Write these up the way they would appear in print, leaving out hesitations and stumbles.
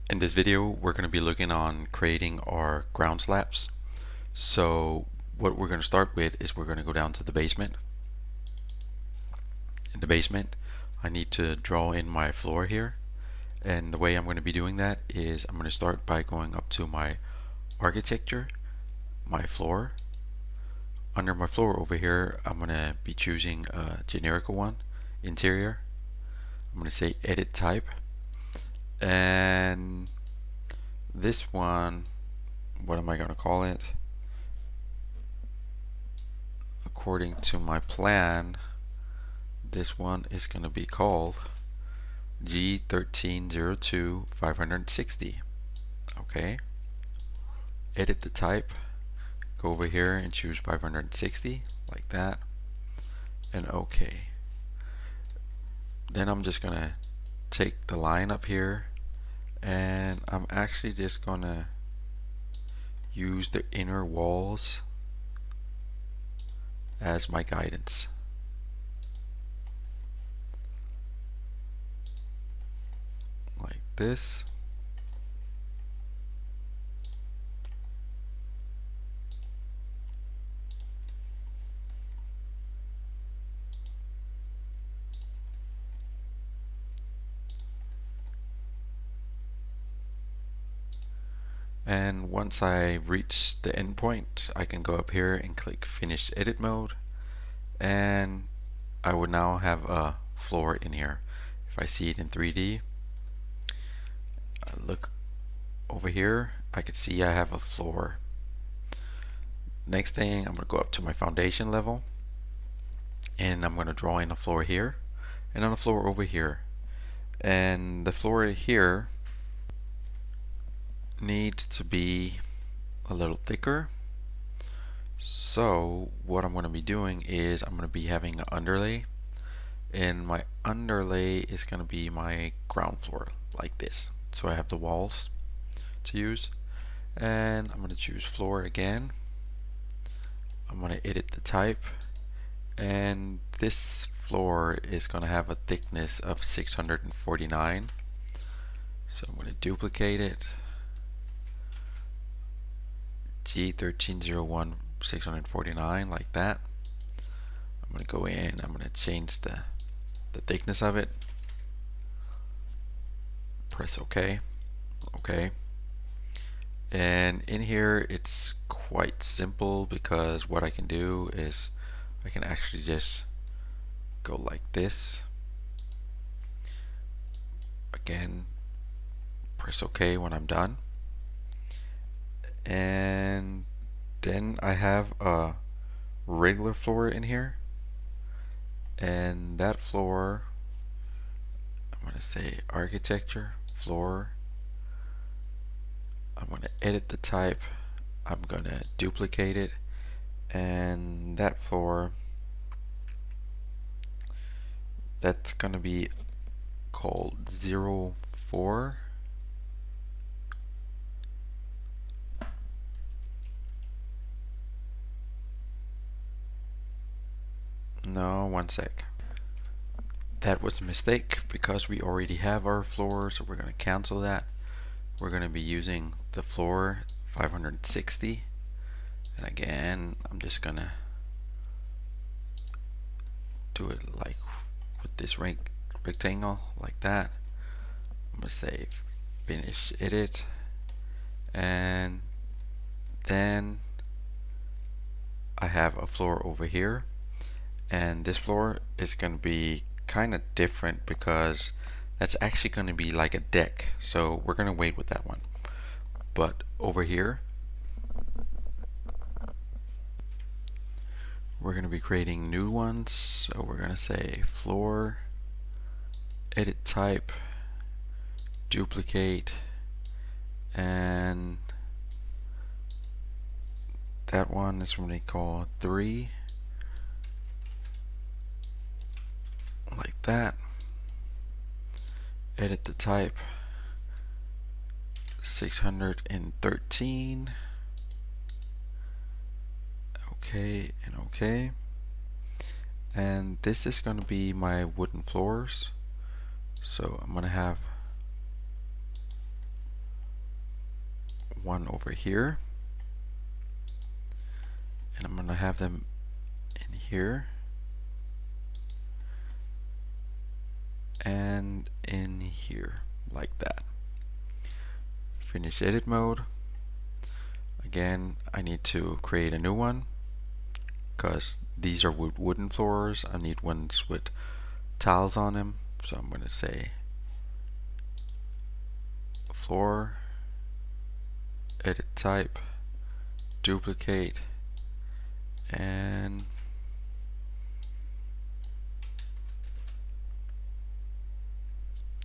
In this video, we're going to be looking on creating our ground slabs. So what we're going to start with is we're going to go down to the basement. In the basement, I need to draw in my floor here. And the way I'm going to be doing that is I'm going to start by going up to my architecture, my floor. Under my floor over here, I'm going to be choosing a generic one, interior. I'm going to say edit type. And this one, what am I going to call it? According to my plan, this one is going to be called G1302 560. Okay. Edit the type. Go over here and choose 560 like that. And okay. Then I'm just going to take the line up here, and I'm actually just going to use the inner walls as my guidance. Like this. And once I reach the endpoint, I can go up here and click Finish Edit Mode, and I would now have a floor in here. If I see it in 3D, I look over here, I can see I have a floor. Next thing, I'm going to go up to my foundation level, and I'm going to draw in a floor here, and on a floor over here. And the floor here needs to be a little thicker. So what I'm going to be doing is I'm going to be having an underlay, and my underlay is going to be my ground floor like this. So I have the walls to use, and I'm going to choose floor again. I'm going to edit the type, and this floor is going to have a thickness of 649. So I'm going to duplicate it. G1301 649 like that. I'm going to go in, I'm going to change the thickness of it. Press OK. OK. And in here it's quite simple, because what I can do is I can actually just go like this. Again, press OK when I'm done. And then I have a regular floor in here, and that floor, I'm going to say architecture floor. I'm going to edit the type, I'm going to duplicate it, and that floor, that's going to be called 04. No, one sec. That was a mistake, because we already have our floor, so we're going to cancel that. We're going to be using the floor 560. And again, I'm just going to do it like with this rectangle like that. I'm going to say Finish Edit, and then I have a floor over here. And this floor is going to be kind of different, because that's actually going to be like a deck. So we're going to wait with that one. But over here, we're going to be creating new ones. So we're going to say floor, edit type, duplicate, and that one is going to be called 3. Like that. Edit the type 613. Okay and okay. And this is going to be my wooden floors. So I'm going to have one over here, and I'm gonna have them in here and in here like that. Finish edit mode. Again, I need to create a new one because these are with wooden floors. I need ones with tiles on them, so I'm going to say floor, edit type, duplicate, and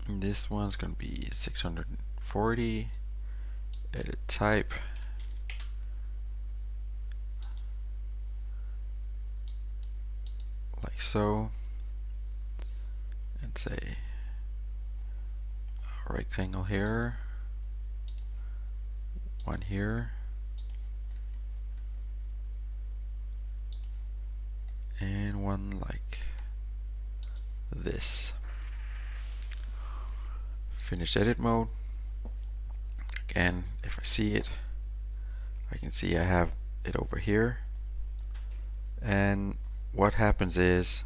this one's going to be 640, edit type, like so, and say a rectangle here, one here, and one like this. Finish edit mode. Again, if I see it, I can see I have it over here, and what happens is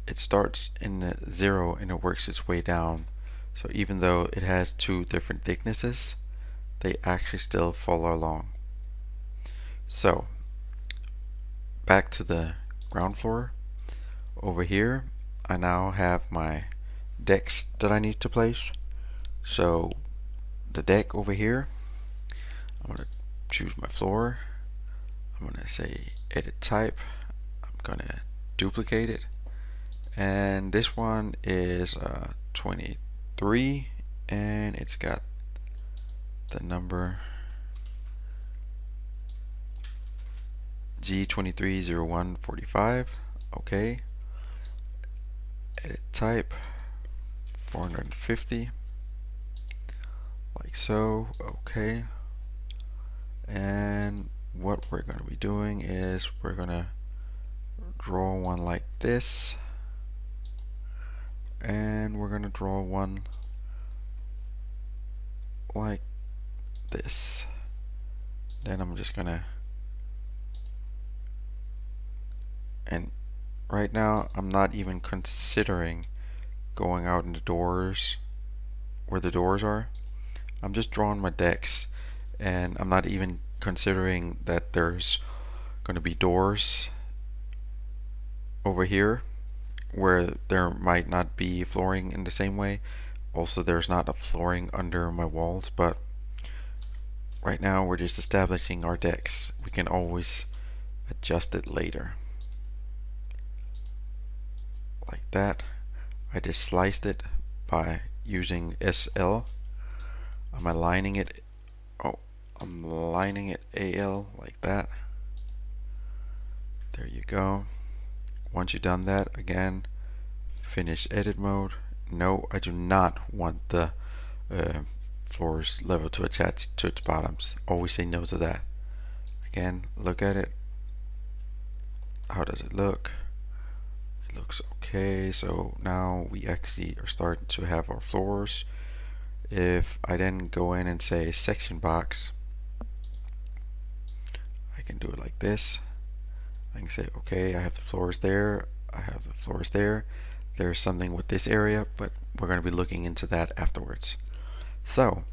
it starts in the 0 and it works its way down. So even though it has two different thicknesses, they actually still follow along. So back to the ground floor. Over here I now have my decks that I need to place. So the deck over here, I'm going to choose my floor, I'm going to say edit type, I'm going to duplicate it, and this one is 23 and it's got the number G230145. Okay, edit type 450 like so. Okay, and what we're going to be doing is we're going to draw one like this, and we're going to draw one like this. Then I'm just gonna, and right now I'm not even considering going out in the doors where the doors are. I'm just drawing my decks, and I'm not even considering that there's going to be doors over here where there might not be flooring in the same way. Also, there's not a flooring under my walls, but right now we're just establishing our decks. We can always adjust it later. Like that. I just sliced it by using SL. I'm aligning it. Oh, I'm aligning it AL like that. There you go. Once you've done that, again, finish edit mode. No, I do not want the floors level to attach to its bottoms. Always say no to that. Again, look at it. How does it look? It looks okay. So now we actually are starting to have our floors. If I then go in and say section box, I can do it like this. I can say, okay, I have the floors there, I have the floors there. There's something with this area, but we're going to be looking into that afterwards. So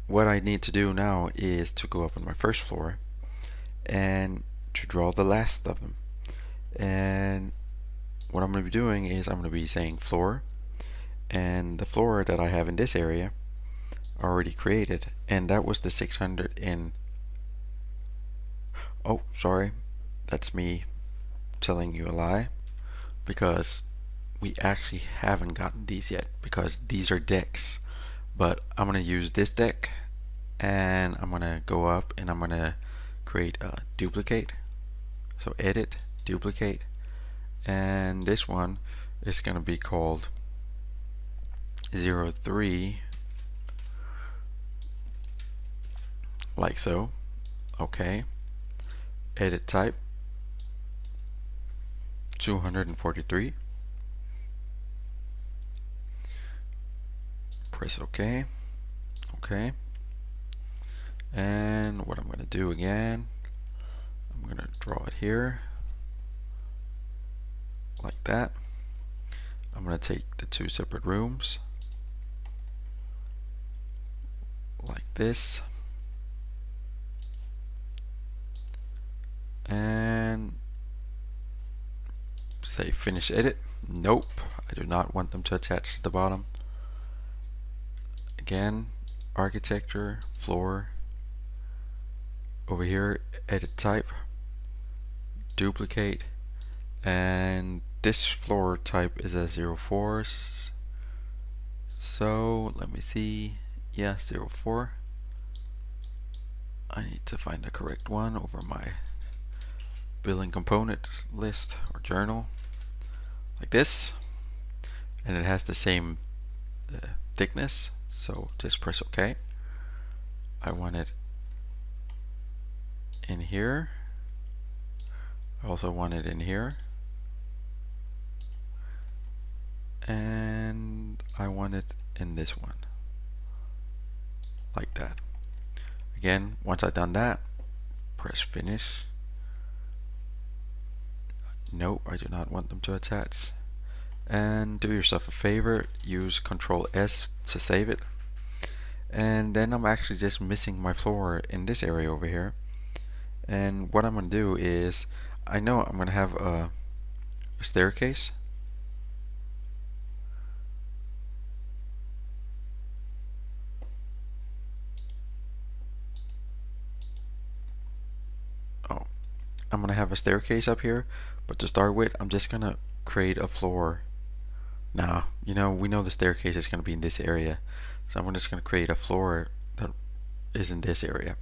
what I need to do now is to go up on my first floor and to draw the last of them. And what I'm going to be doing is I'm going to be saying floor, and the floor that I have in this area already created, and that was the 600 in, oh sorry, that's me telling you a lie, because we actually haven't gotten these yet, because these are decks. But I'm going to use this deck, and I'm going to go up and I'm going to create a duplicate. So edit, duplicate, and this one is going to be called 03, like so. Okay, edit type 243, press OK. Okay, And what I'm going to do again, I'm going to draw it here like that. I'm going to take the two separate rooms like this, and say finish edit. Nope, I do not want them to attach to the bottom. Again, architecture, floor, over here, edit type, duplicate, and this floor type is a 04. So let me see. Yeah, 04. I need to find the correct one over my building component list or journal, like this, and it has the same thickness, so just press OK. I want it in here. I also want it in here, and I want it in this one like that. Again, once I've done that, press finish. No, I do not want them to attach. And do yourself a favor, use Control S to save it. And then I'm actually just missing my floor in this area over here. And what I'm going to do is, I know I'm going to have a staircase. I'm going to have a staircase up here, but to start with, I'm just going to create a floor. Now, we know the staircase is going to be in this area, so I'm just going to create a floor that is in this area.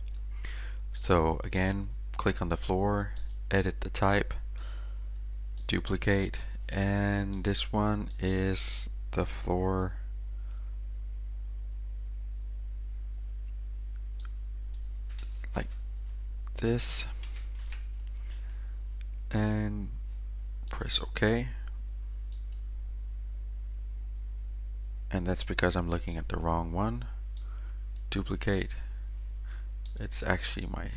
So again, click on the floor, edit the type, duplicate, and this one is the floor like this, and press OK. And that's because I'm looking at the wrong one. Duplicate. It's actually my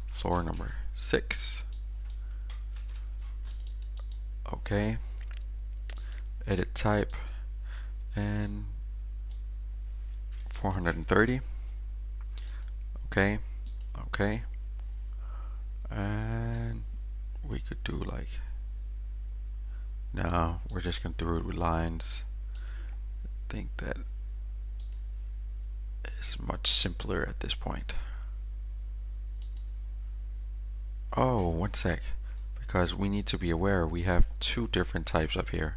floor number 6. OK. Edit type, and 430. OK. OK. And we could do like, no, we're just going to do it with lines. I think that is much simpler at this point. Oh, one sec, because we need to be aware we have two different types up here.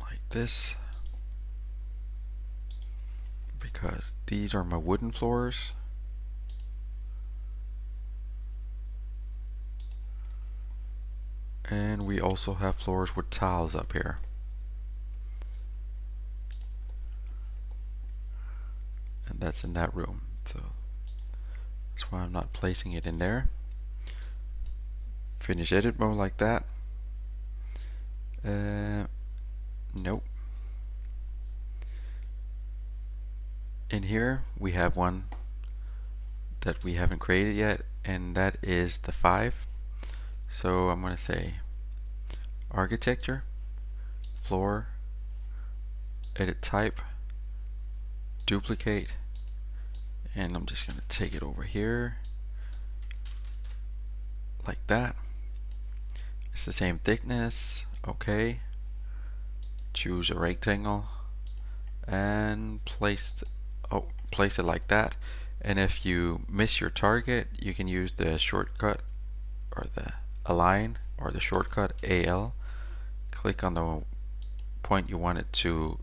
Like this, because these are my wooden floors. And we also have floors with tiles up here. And that's in that room. So that's why I'm not placing it in there. Finish edit mode like that. Nope. In here we have one that we haven't created yet, and that is the 5. So I'm going to say architecture, floor, edit type, duplicate, and I'm just going to take it over here like that. It's the same thickness. OK. Choose a rectangle and place it like that. And if you miss your target, you can use the shortcut or the align or the shortcut AL. Click on the point you want it to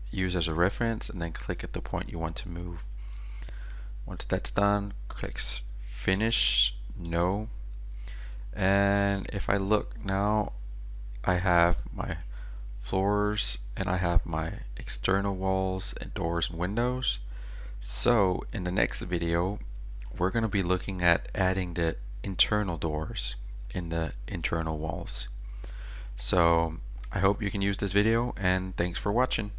use as a reference, and then click at the point you want to move. Once that's done, click finish. No. And if I look now, I have my floors and I have my external walls and doors and windows. So in the next video, we're going to be looking at adding the internal doors in the internal walls. So I hope you can use this video, and thanks for watching.